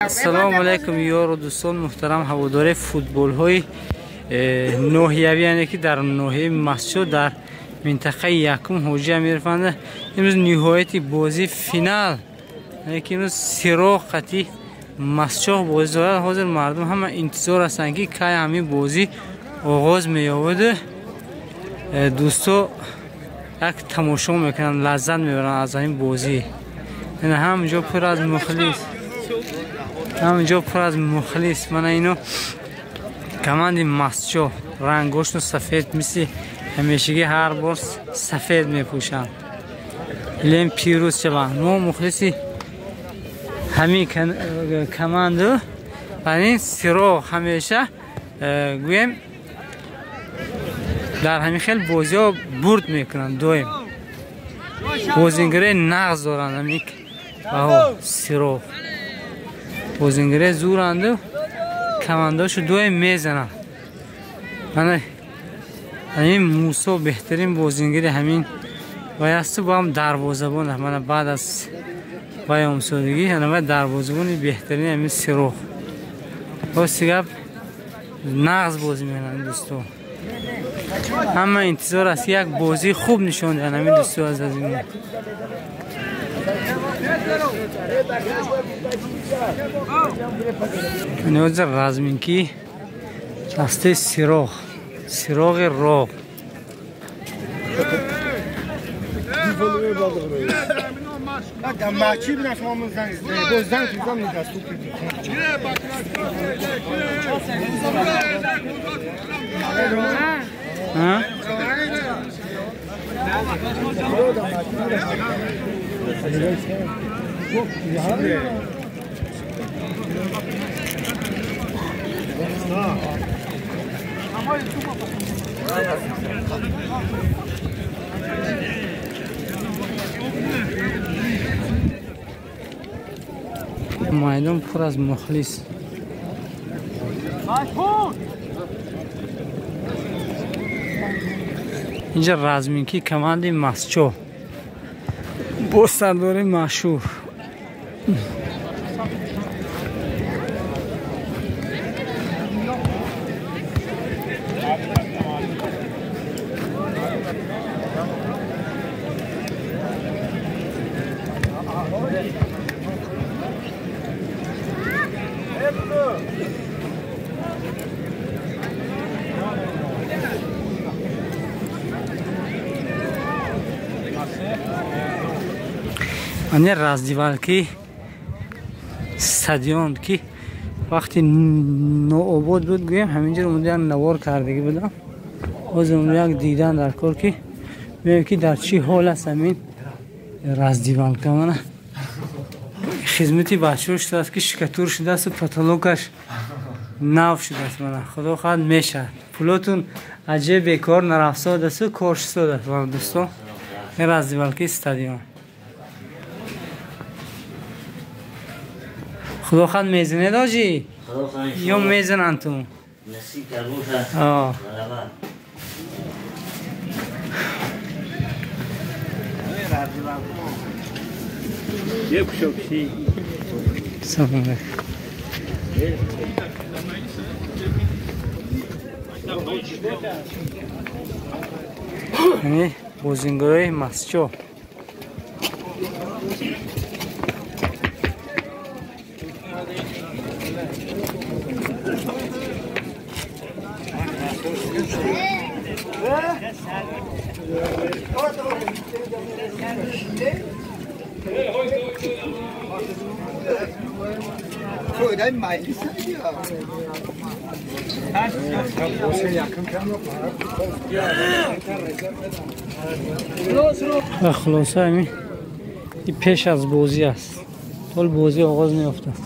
السلام علیکم یار و دوستان محترم هوادار فوتبال های ناحیوی، یعنی که در ناحیه مسجد در منطقه یکم حاجی امیرفند امروز نهایت بازی فینال، یعنی که امروز سراغ قطعی مسجد بازی دارد. حاضر مردم همه انتظار هستند که کی همین بازی آغاز می‌یابد. دوستا یک تماشا میکنن، لذت میبرن از این بازی. یعنی همینجا پر از مخلص، من اینو کماند مسجد رنگاش سفید مثل همیشگی هر بار سفید میپوشن. لیم پیروز شوند. ما مخلصی همین کماند و این سراغ همیشه گویم در همین خیلی بازی ها برد میکنن. دویم بازینگره نغز دارن، همین سراغ بازینگره زورند و کمانداشو دویم میزنن. من همین موسی بهترین بازینگری همین بایسته با هم دروازه‌بان. من بعد از بیام سادگی همه دروازه‌بانی بهترین همین سراغ با سیگاب نغز بازی میکنن. دوستو همه انتظار است یک بازی خوب نشون دهن همین دوستو از این نیاز رزمینکی دسته سراغ راغ محچی بینه شما من زنگ دوزدن که زن میده سوپ میدان پر از مخلص. اینجا رزمینکی کماند مسجد با سردار مشهور. این رازدیوالکی استادیوم که وقتی نوآباد بود گویم همینجا اونجا نوار کردگی بودم. باز اون یک دیدن در کار که ببینم که در چی حال است همین رازدیوالکی. من خدمتی بچه‌ها شده است که شکتور شده است و پاتولوگش نو شده است. من خدا خواهد میشه پولاتون عجب بیکار نرفته است و کارش ساده است. دوستان این رازدیوالکی استادیوم خدا خواهد میزنه داجی یا میزنن تو نصیب کربوش یه پشوکشی سلام علیکم. بازینگرای مسجد خلاصه همین پیش از بازی است. طول بازی آغاز نیافته است.